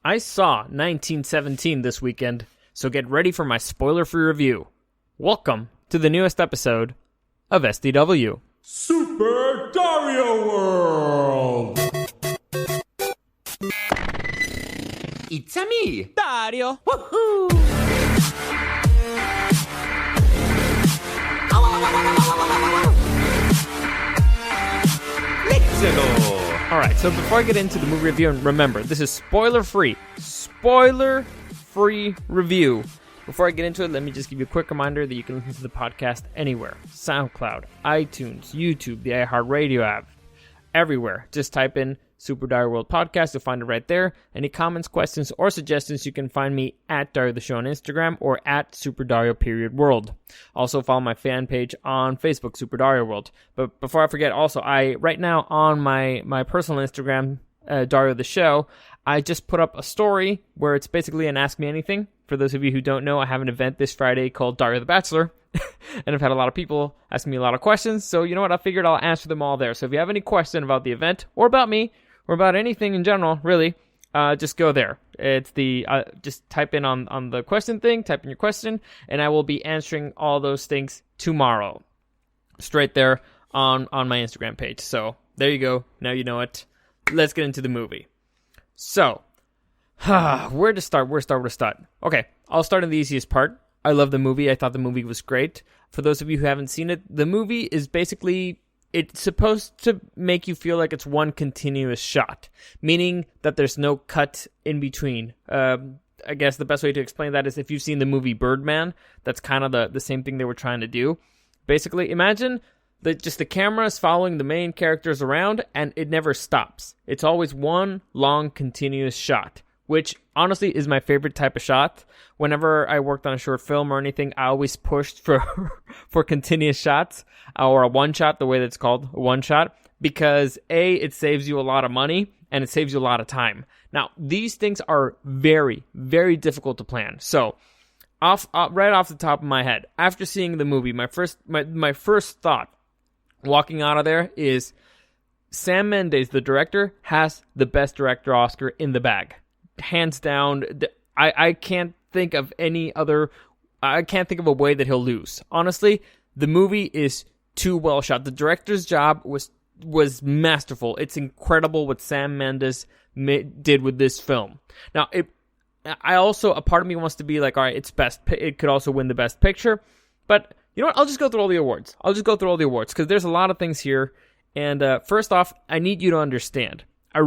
I saw 1917 this weekend, so get ready for my spoiler-free review. Welcome to the newest episode of SDW. Super Dario World! It's a me, Dario! Woohoo! Let's go! Alright, so before I get into the movie review, and remember, this is spoiler-free. Spoiler-free review. Before I get into it, let me just give you a quick reminder that you can listen to the podcast anywhere. SoundCloud, iTunes, YouTube, the iHeartRadio app, everywhere. Just type in Super Dario World Podcast. You'll find it right there. Any comments, questions, or suggestions, you can find me at Dario the Show on Instagram or at Super Dario World. Also follow my fan page on Facebook, Super Dario World. But before I forget, also, right now on my personal Instagram, Dario the Show, I just put up a story where it's basically an Ask Me Anything. For those of you who don't know, I have an event this Friday called Dario the Bachelor. And I've had a lot of people asking me a lot of questions. So you know what? I figured I'll answer them all there. So if you have any question about the event or about me or about anything in general, really, just go there. It's the just type in on the question thing, type in your question, and I will be answering all those things tomorrow. Straight there on my Instagram page. So there you go. Now you know it. Let's get into the movie. So, where to start? Okay, I'll start in the easiest part. I love the movie. I thought the movie was great. For those of you who haven't seen it, the movie is basically, it's supposed to make you feel like it's one continuous shot, meaning that there's no cut in between. I guess the best way to explain that is if you've seen the movie Birdman, that's kind of the same thing they were trying to do. Basically, imagine that just the camera is following the main characters around and it never stops. It's always one long continuous shot, which honestly is my favorite type of shot. Whenever I worked on a short film or anything, I always pushed for continuous shots, or a one shot, the way that's called, a one shot, because A, it saves you a lot of money and it saves you a lot of time. Now, these things are very, very difficult to plan. So, right off the top of my head, after seeing the movie, my first thought walking out of there is Sam Mendes, the director, has the best director Oscar in the bag. Hands down. I can't think of I can't think of a way that he'll lose. Honestly, the movie is too well shot. The director's job was masterful. It's incredible what Sam Mendes did with this film. Now, a part of me wants to be like, all right, it could also win the best picture, but you know what? I'll just go through all the awards. Because there's a lot of things here. And first off, I need you to understand. I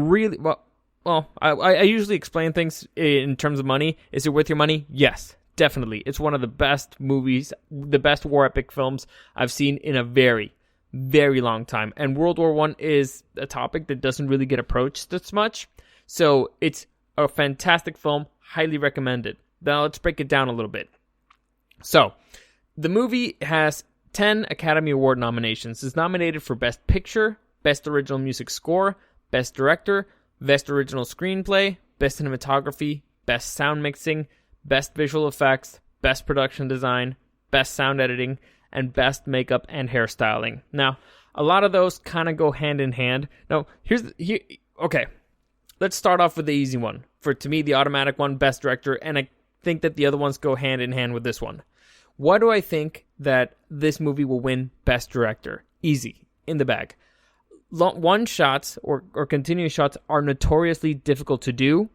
usually explain things in terms of money. Is it worth your money? Yes, definitely. It's one of the best movies, the best war epic films I've seen in a very, very long time. And World War I is a topic that doesn't really get approached this much. So it's a fantastic film, highly recommended. Now let's break it down a little bit. So, the movie has 10 Academy Award nominations. It's nominated for Best Picture, Best Original Music Score, Best Director, Best Original Screenplay, Best Cinematography, Best Sound Mixing, Best Visual Effects, Best Production Design, Best Sound Editing, and Best Makeup and Hairstyling. Now, a lot of those kind of go hand in hand. Now, okay, let's start off with the easy one. To me, the automatic one, Best Director, and I think that the other ones go hand in hand with this one. Why do I think that this movie will win Best Director? Easy, in the bag. One shots or continuous shots are notoriously difficult to do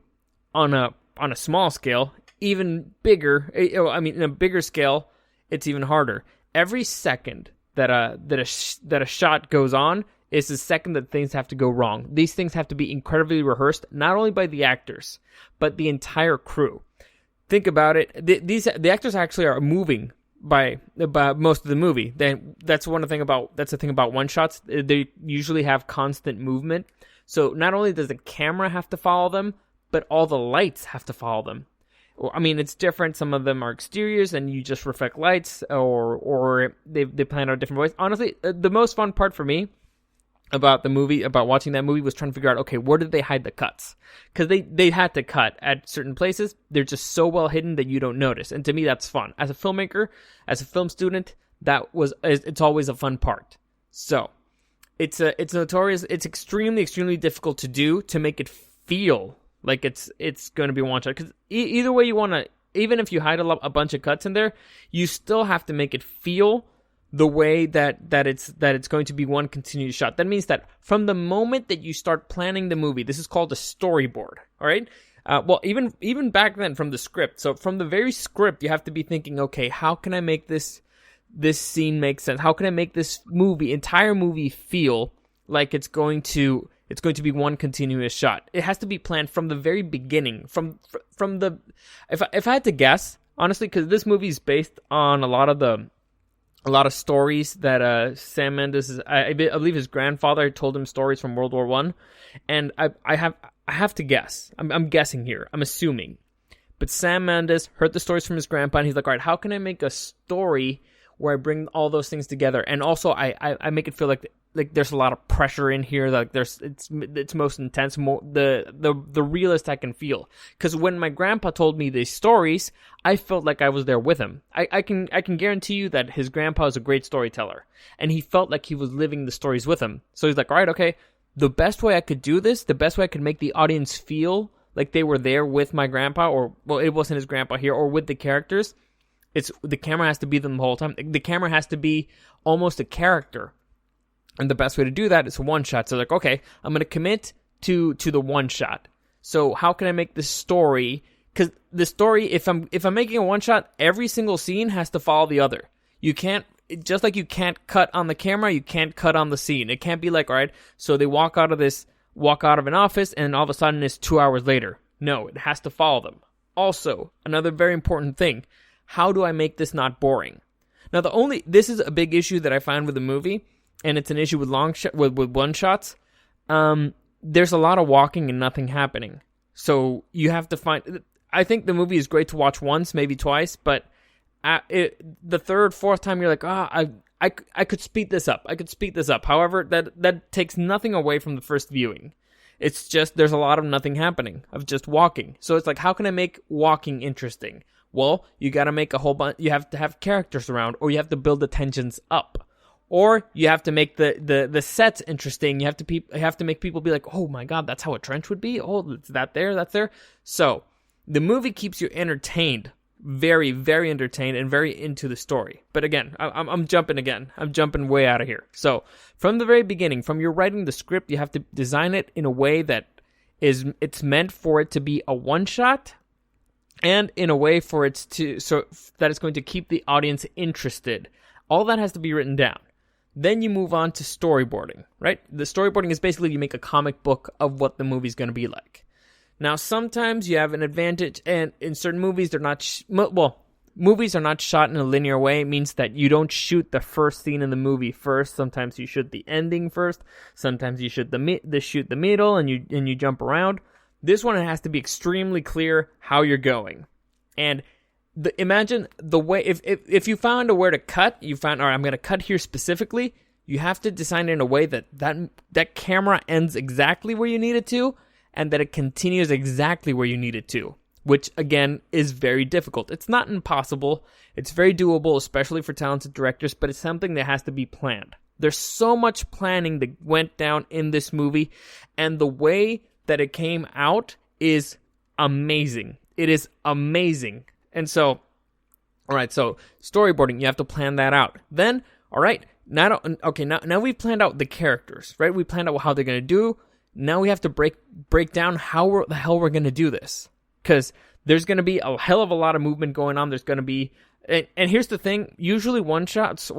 on a small scale. Even bigger, in a bigger scale, it's even harder. Every second that a shot goes on is the second that things have to go wrong. These things have to be incredibly rehearsed, not only by the actors, but the entire crew. Think about it. The actors actually are moving by most of the movie. That's the thing about one shots. They usually have constant movement. So not only does the camera have to follow them, but all the lights have to follow them. It's different. Some of them are exteriors, and you just reflect lights, or they plan out different ways. Honestly, the most fun part for me about watching that movie was trying to figure out, okay, where did they hide the cuts? Because they had to cut at certain places. They're just so well hidden that you don't notice. And to me, that's fun. As a filmmaker, as a film student, it's always a fun part. So, it's extremely, extremely difficult to do, to make it feel Like it's going to be one shot. Because either way you want to, even if you hide a bunch of cuts in there, you still have to make it feel the way that it's going to be one continuous shot. That means that from the moment that you start planning the movie, this is called a storyboard. All right. Well, even back then from the script. So from the very script, you have to be thinking, okay, how can I make this scene make sense? How can I make this entire movie feel like it's going to be one continuous shot? It has to be planned from the very beginning. From the, if I had to guess, honestly, because this movie is based on a lot of stories that Sam Mendes, I believe his grandfather told him stories from World War I, and I have to guess. I'm guessing here. I'm assuming, but Sam Mendes heard the stories from his grandpa, and he's like, all right, how can I make a story where I bring all those things together, and also I make it feel like there's a lot of pressure in here. Like it's most intense, more the realest I can feel. Because when my grandpa told me these stories, I felt like I was there with him. I can guarantee you that his grandpa is a great storyteller, and he felt like he was living the stories with him. So he's like, all right, okay, the best way I could do this, the best way I could make the audience feel like they were there with my grandpa, or well, it wasn't his grandpa here, or with the characters. It's the camera has to be them the whole time. The camera has to be almost a character. And the best way to do that is a one shot. So like, okay, I'm going to commit to the one shot. So how can I make this story? Because the story, if I'm making a one shot, every single scene has to follow the other. You can't, just like you can't cut on the camera, you can't cut on the scene. It can't be like, all right, so they walk out of an office and all of a sudden it's 2 hours later. No, it has to follow them. Also, another very important thing, how do I make this not boring? Now this is a big issue that I find with the movie, and it's an issue with with one shots. There's a lot of walking and nothing happening. So you have to find. I think the movie is great to watch once, maybe twice, but the third, fourth time you're like, I could speed this up. However, that takes nothing away from the first viewing. It's just there's a lot of nothing happening, of just walking. So it's like, how can I make walking interesting? Well, you got to make a whole bunch. You have to have characters around, or you have to build the tensions up. Or you have to make the sets interesting. You have to make people be like, oh my god, that's how a trench would be. Oh, it's that there, that's there. So the movie keeps you entertained, very, very entertained, and very into the story. But again, I'm jumping again. I'm jumping way out of here. So from the very beginning, from your writing the script, you have to design it in a way that it's meant for it to be a one shot, and in a way for it so that it's going to keep the audience interested. All that has to be written down. Then you move on to storyboarding, right? The storyboarding is basically you make a comic book of what the movie's going to be like. Now, sometimes you have an advantage, and in certain movies, they're not... movies are not shot in a linear way. It means that you don't shoot the first scene in the movie first. Sometimes you shoot the ending first. Sometimes you shoot the middle, and you jump around. This one, it has to be extremely clear how you're going. And imagine the way, if you found where to cut, you found, all right, I'm going to cut here specifically, you have to design it in a way that camera ends exactly where you need it to, and that it continues exactly where you need it to, which again is very difficult. It's not impossible. It's very doable, especially for talented directors, but it's something that has to be planned. There's so much planning that went down in this movie, and the way that it came out is amazing. It is amazing. And so, all right, so storyboarding, you have to plan that out. Then, all right, now we've planned out the characters, right? We planned out how they're going to do. Now we have to break down how the hell we're going to do this. Because there's going to be a hell of a lot of movement going on. There's going to be, and here's the thing, usually one-shots,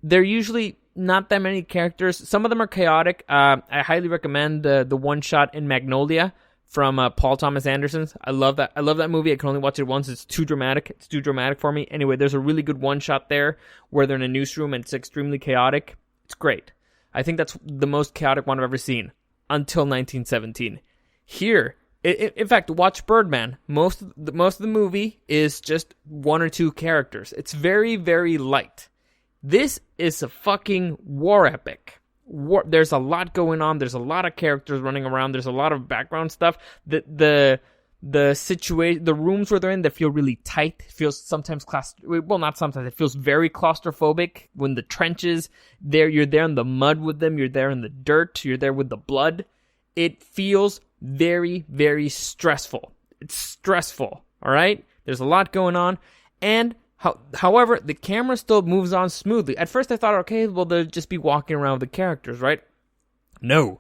they're usually not that many characters. Some of them are chaotic. I highly recommend the one-shot in Magnolia from Paul Thomas Anderson's. I love that movie. I can only watch it once. It's too dramatic. It's too dramatic for me. Anyway, there's a really good one shot there where they're in a newsroom and it's extremely chaotic. It's great. I think that's the most chaotic one I've ever seen until 1917. Here, in fact, watch Birdman. Most of the movie is just one or two characters. It's very, very light. This is a fucking war epic. There's a lot going on. There's a lot of characters running around. There's a lot of background stuff. The situation, the rooms where they're in, they feel really tight. It feels sometimes not sometimes. It feels very claustrophobic. When the trenches, you're there in the mud with them. You're there in the dirt. You're there with the blood. it feels very, very stressful. It's stressful, all right? There's a lot going on, and however, the camera still moves on smoothly. At first I thought, okay, well, they'll just be walking around with the characters, right? No.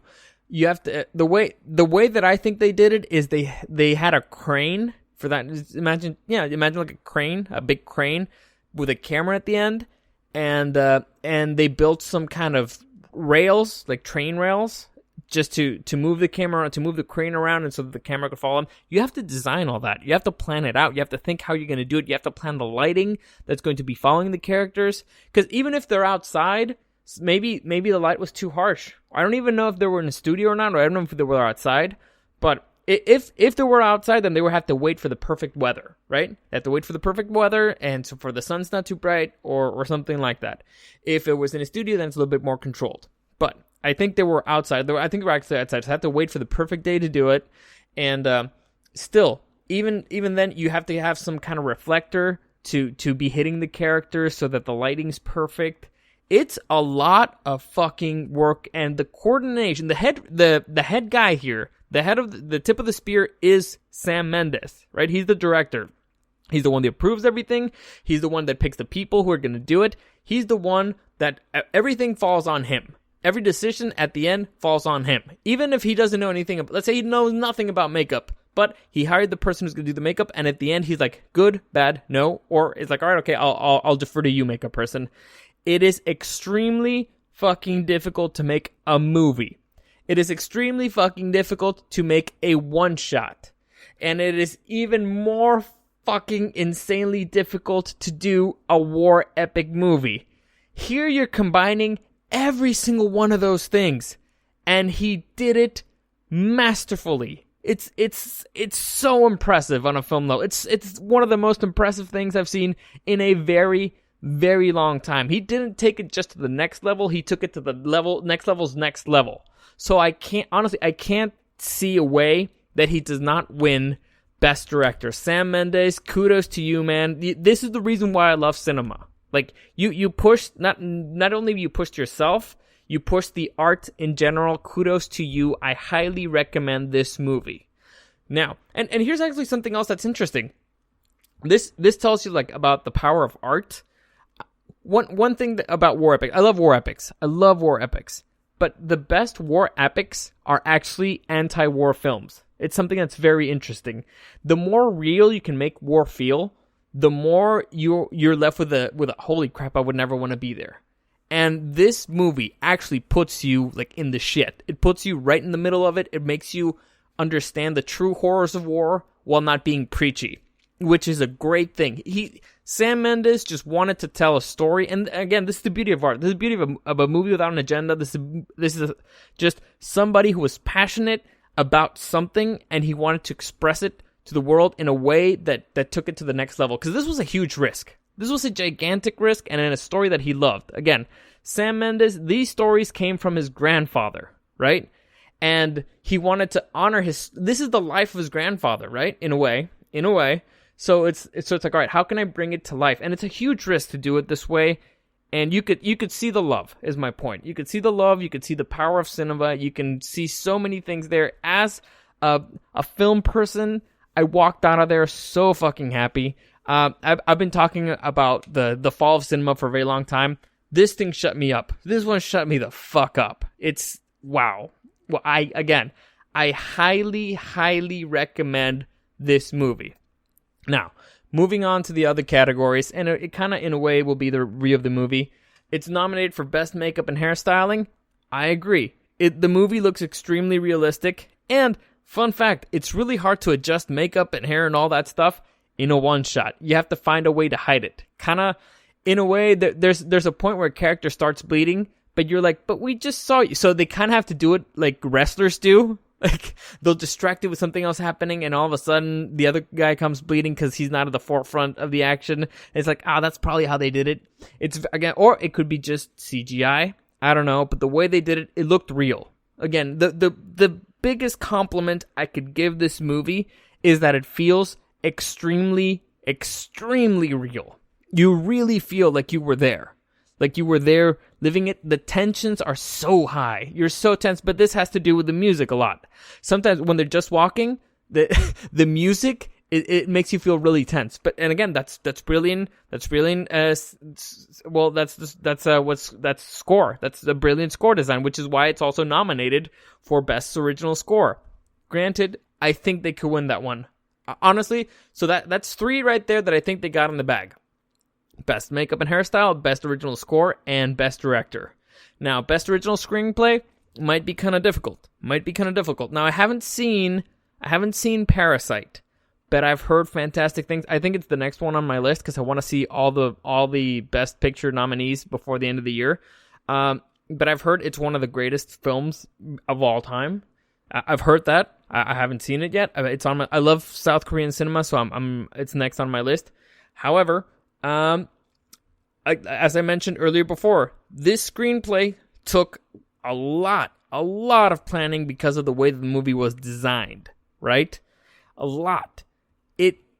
You have to, the way that I think they did it is they had a crane for that. Imagine like a crane, a big crane with a camera at the end, and they built some kind of rails, like train rails, just to move the camera, to move the crane around, and so that the camera could follow them. You have to design all that. You have to plan it out. You have to think how you're going to do it. You have to plan the lighting that's going to be following the characters. Because even if they're outside, maybe the light was too harsh. I don't even know if they were in a studio or not, or I don't know if they were outside. But if they were outside, then they would have to wait for the perfect weather, right? They have to wait for the perfect weather, and so for the sun's not too bright, or something like that. If it was in a studio, then it's a little bit more controlled. But I think they were outside. I think they were actually outside. So I had to wait for the perfect day to do it. And still, even then, you have to have some kind of reflector to be hitting the character so that the lighting's perfect. It's a lot of fucking work, and the coordination. The head guy here, the head of the tip of the spear is Sam Mendes, right? He's the director. He's the one that approves everything. He's the one that picks the people who are going to do it. He's the one that everything falls on him. Every decision at the end falls on him. Even if he doesn't know anything, let's say he knows nothing about makeup, but he hired the person who's going to do the makeup, and at the end he's like, good, bad, no, or it's like, all right, okay, I'll defer to you, makeup person. It is extremely fucking difficult to make a movie. It is extremely fucking difficult to make a one-shot. And it is even more fucking insanely difficult to do a war epic movie. Here you're combining every single one of those things, and he did it masterfully. It's so impressive on a film level. It's one of the most impressive things I've seen in a very, very long time. He didn't take it just to the next level. He took it to the next level's next level. So I can't see a way that he does not win Best Director. Sam Mendes, kudos to you, man. This is the reason why I love cinema. Like, you pushed, not only you pushed yourself, you pushed the art in general. Kudos to you. I highly recommend this movie. Now, and here's actually something else that's interesting. This tells you, like, about the power of art. One thing about war epics, I love war epics. But the best war epics are actually anti-war films. It's something that's very interesting. The more real you can make war feel, the more you're left with a holy crap, I would never want to be there. And this movie actually puts you like in the shit. It puts you right in the middle of it. It makes you understand the true horrors of war while not being preachy, which is a great thing. Sam Mendes just wanted to tell a story, and again, this is the beauty of art. This is the beauty of a movie without an agenda. This is just somebody who was passionate about something, and he wanted to express it to the world in a way that took it to the next level. Because this was a huge risk. This was a gigantic risk, and in a story that he loved. Again, Sam Mendes, these stories came from his grandfather, right? And he wanted to honor this is the life of his grandfather, right? In a way. So it's like, all right, how can I bring it to life? And it's a huge risk to do it this way. And you could see the love, is my point. You could see the love, you could see the power of cinema, you can see so many things there. As a film person, I walked out of there so fucking happy. I've been talking about the fall of cinema for a very long time. This thing shut me up. This one shut me the fuck up. It's wow. Well, I highly, highly recommend this movie. Now, moving on to the other categories, and it kind of, in a way, will be the review of the movie. It's nominated for Best Makeup and Hairstyling. I agree. The movie looks extremely realistic, and, fun fact, it's really hard to adjust makeup and hair and all that stuff in a one-shot. You have to find a way to hide it. Kind of, in a way, there's a point where a character starts bleeding, but you're like, but we just saw you. So they kind of have to do it like wrestlers do. Like, they'll distract it with something else happening, and all of a sudden, the other guy comes bleeding because he's not at the forefront of the action. It's like, that's probably how they did it. It's, again, or it could be just CGI. I don't know, but the way they did it, it looked real. Again, the biggest compliment I could give this movie is that it feels extremely, extremely real. You really feel like you were there. Like you were there living it. The tensions are so high. You're so tense, but this has to do with the music a lot. Sometimes when they're just walking, the music, it makes you feel really tense. And again, that's brilliant. That's brilliant. Well, that's score. That's a brilliant score design, which is why it's also nominated for Best Original Score. Granted, I think they could win that one. Honestly, so that's 3 right there that I think they got in the bag. Best Makeup and Hairstyle, Best Original Score, and Best Director. Now, Best Original Screenplay might be kind of difficult. Now, I haven't seen Parasite, but I've heard fantastic things. I think it's the next one on my list because I want to see all the Best Picture nominees before the end of the year. But I've heard it's one of the greatest films of all time. I've heard that. I haven't seen it yet. It's on I love South Korean cinema, so it's next on my list. However, as I mentioned earlier before, this screenplay took a lot of planning because of the way that the movie was designed, right? A lot.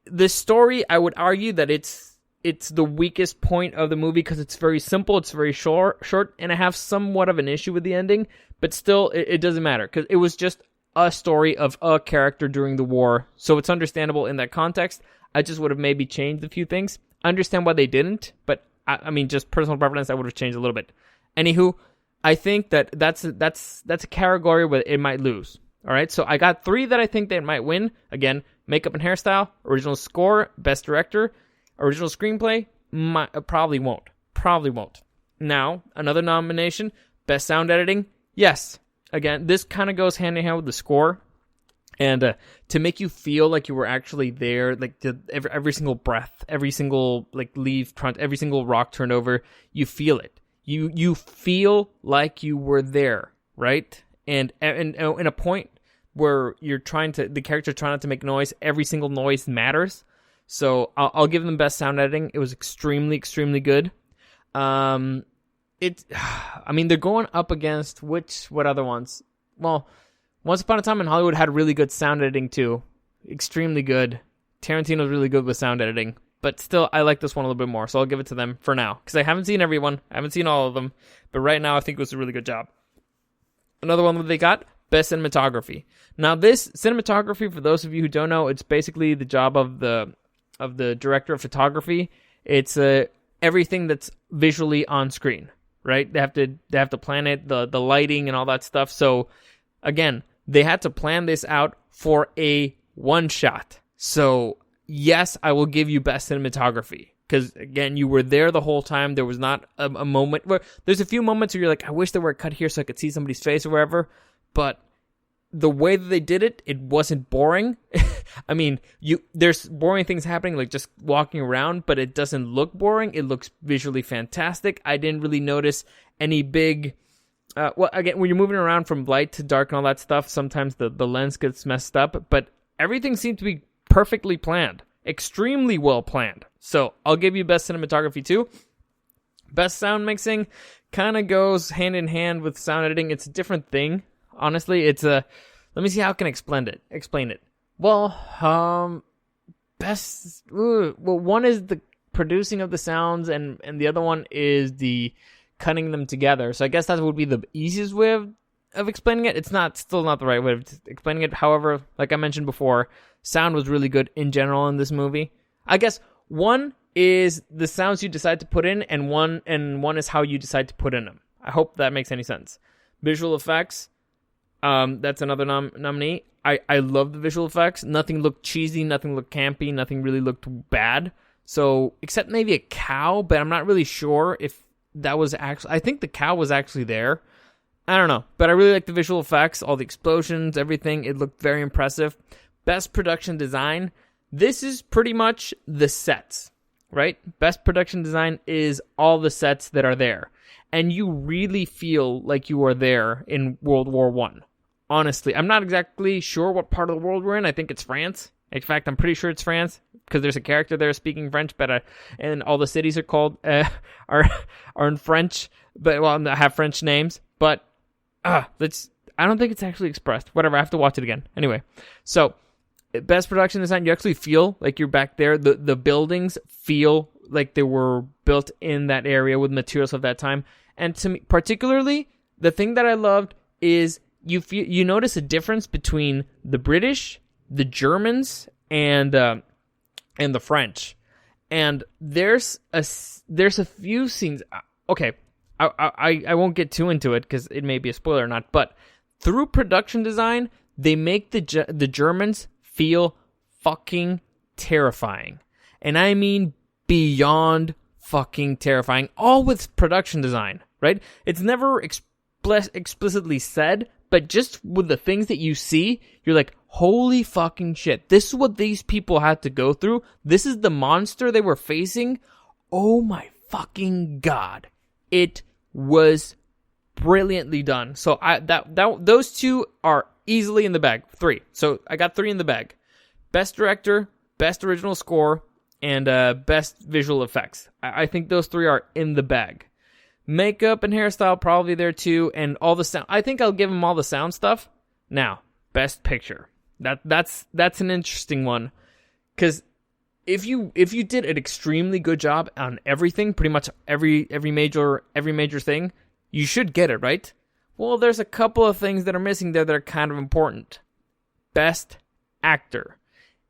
The story, I would argue that it's the weakest point of the movie because it's very simple, it's very short, and I have somewhat of an issue with the ending, but still, it doesn't matter because it was just a story of a character during the war, so it's understandable in that context. I just would have maybe changed a few things. I understand why they didn't, but I mean, just personal preference, I would have changed a little bit. Anywho, I think that's a category where it might lose. All right, so I got 3 that I think they might win. Again, Makeup and Hairstyle, Original Score, Best Director, Original Screenplay, probably won't. Now, another nomination, Best Sound Editing. Yes, again, this kind of goes hand in hand with the score. And to make you feel like you were actually there, like every single breath, every single leaf, every single rock turned over, you feel it. You feel like you were there, right? And in a point where the character trying not to make noise, every single noise matters. So I'll give them Best Sound Editing. It was extremely good. I mean, they're going up against what other ones? Well, Once Upon a Time in Hollywood had really good sound editing too. Extremely good. Tarantino's really good with sound editing. But still, I like this one a little bit more, so I'll give it to them for now. Because I haven't seen everyone. I haven't seen all of them. But right now, I think it was a really good job. Another one that they got, Best Cinematography. Now, this cinematography, for those of you who don't know, it's basically the job of the director of photography. It's everything that's visually on screen, right? They have to plan it, the lighting and all that stuff. So, again, they had to plan this out for a one shot. So, yes, I will give you Best Cinematography. Because, again, you were there the whole time. There was not a moment where... There's a few moments where you're like, I wish there were a cut here so I could see somebody's face or wherever. But the way that they did it, it wasn't boring. I mean, there's boring things happening, like just walking around, but it doesn't look boring. It looks visually fantastic. I didn't really notice any big... well, again, when you're moving around from light to dark and all that stuff, sometimes the lens gets messed up. But everything seemed to be perfectly planned. Extremely well planned. So I'll give you Best Cinematography too. Best Sound Mixing kind of goes hand in hand with sound editing. It's a different thing. Honestly, it's a... Let me see how I can explain it. Well, one is the producing of the sounds, and the other one is the cutting them together. So I guess that would be the easiest way of explaining it. It's still not the right way of explaining it. However, like I mentioned before, sound was really good in general in this movie. I guess one is the sounds you decide to put in, and one is how you decide to put in them. I hope that makes any sense. Visual effects, that's another nominee. I love the visual effects. Nothing looked cheesy, nothing looked campy, nothing really looked bad. So, except maybe a cow, but I'm not really sure if that was actually... I think the cow was actually there. I don't know, but I really like the visual effects, all the explosions, everything. It looked very impressive. Best production design. This is pretty much the sets, right? Best production design is all the sets that are there. And you really feel like you are there in World War I. Honestly, I'm not exactly sure what part of the world we're in. I think it's France. In fact, I'm pretty sure it's France because there's a character there speaking French, but and all the cities are called are in French, but have French names. But I don't think it's actually expressed. Whatever, I have to watch it again. Anyway, so Best production design, you actually feel like you're back there. The buildings feel like they were built in that area with materials of that time. And to me, particularly, the thing that I loved is you notice a difference between the British, the Germans, and the French. And there's a few scenes. Okay, I won't get too into it because it may be a spoiler or not. But through production design, they make the Germans feel fucking terrifying, and I mean beyond fucking terrifying. All with production design, right? It's never explicitly said, but just with the things that you see, you're like, holy fucking shit, this is what these people had to go through. This is the monster they were facing. Oh my fucking god. It was brilliantly done. So those two are easily in the bag. 3. So I got 3 in the bag. Best director, best original score, and best visual effects. I think those 3 are in the bag. Makeup and hairstyle probably there too, and all the sound. I think I'll give them all the sound stuff. Now, best picture. That's an interesting one, because if you did an extremely good job on everything, pretty much every major thing, you should get it, right? Well, there's a couple of things that are missing there that are kind of important. Best actor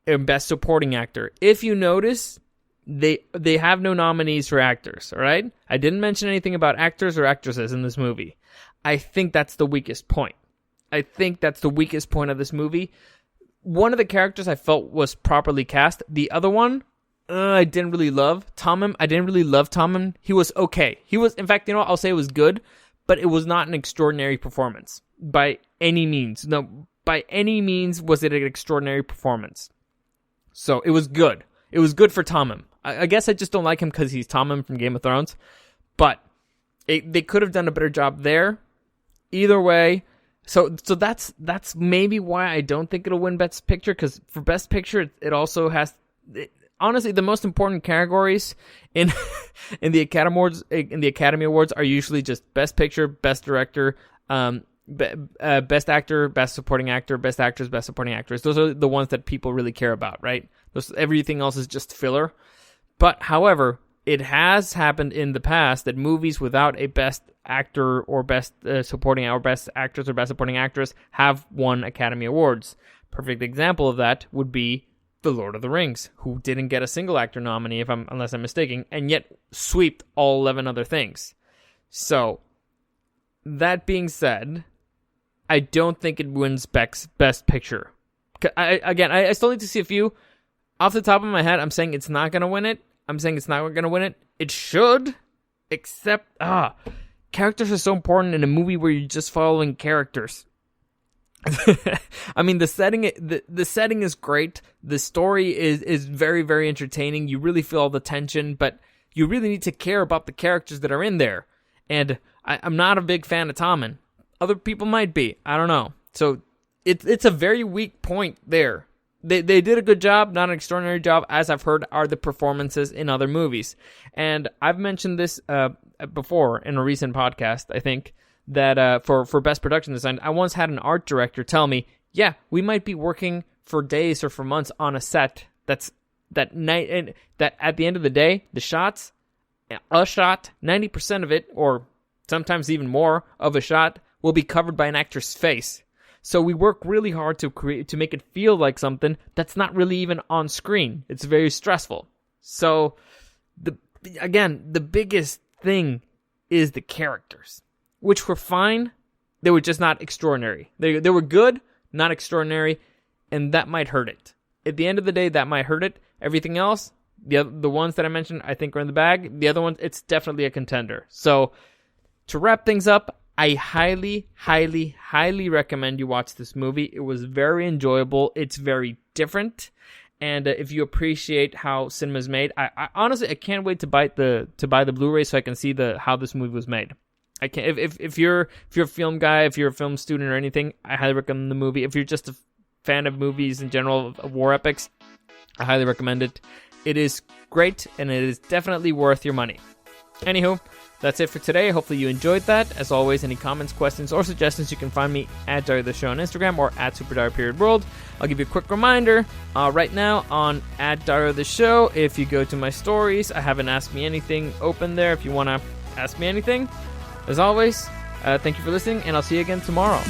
and best supporting actor. If you notice, they have no nominees for actors, all right? I didn't mention anything about actors or actresses in this movie. I think that's the weakest point. I think that's the weakest point of this movie. One of the characters I felt was properly cast. The other one, I didn't really love. Tommen, I didn't really love Tommen. He was okay. He was, in fact, you know what? I'll say it was good, but it was not an extraordinary performance by any means. No, by any means was it an extraordinary performance. So it was good. It was good for Tommen. I guess I just don't like him because he's Tommen from Game of Thrones, but they could have done a better job there. Either way, so that's maybe why I don't think it'll win Best Picture, because for Best Picture it also has, honestly, the most important categories in the Academy Awards are usually just Best Picture, Best Director, Best Actor, Best Supporting Actor, Best Actress, Best Supporting Actress. Those are the ones that people really care about, right? Everything else is just filler. But however, it has happened in the past that movies without a Best Actor or Best Supporting or Best Actress or Best Supporting Actress have won Academy Awards. Perfect example of that would be The Lord of the Rings, who didn't get a single actor nominee, unless I'm mistaken, and yet swept all 11 other things. So, that being said, I don't think it wins Best Picture. I still need to see a few. Off the top of my head, I'm saying it's not going to win it. It should, except, characters are so important in a movie where you're just following characters. I mean, the setting is great. The story is very, very entertaining. You really feel all the tension, but you really need to care about the characters that are in there. And I'm not a big fan of Tommen. Other people might be. I don't know. So it's a very weak point there. They did a good job, not an extraordinary job, as I've heard are the performances in other movies. And I've mentioned this before in a recent podcast, I think, that for Best Production Design, I once had an art director tell me, yeah, we might be working for days or for months on a set that night, and that at the end of the day, a shot, 90% of it, or sometimes even more of a shot, will be covered by an actor's face. So we work really hard to make it feel like something that's not really even on screen. It's very stressful. So, the biggest thing is the characters, which were fine. They were just not extraordinary. They were good, not extraordinary, and that might hurt it. At the end of the day, that might hurt it. Everything else, the ones that I mentioned, I think are in the bag. The other ones, it's definitely a contender. So, to wrap things up, I highly, highly, highly recommend you watch this movie. It was very enjoyable. It's very different. And if you appreciate how cinema is made, I honestly, I can't wait to buy the Blu-ray so I can see how this movie was made. I can't, if you're a film guy, if you're a film student or anything, I highly recommend the movie. If you're just a fan of movies in general, of war epics, I highly recommend it. It is great, and it is definitely worth your money. Anywho, That's it for today. Hopefully you enjoyed that. As always, any comments, questions, or suggestions, you can find me at Dario the Show on Instagram or at SuperDario_World. I'll give you a quick reminder. Right now on at Dario the Show, if you go to my stories, I have an Ask Me Anything open there if you want to ask me anything. As always, thank you for listening, and I'll see you again tomorrow.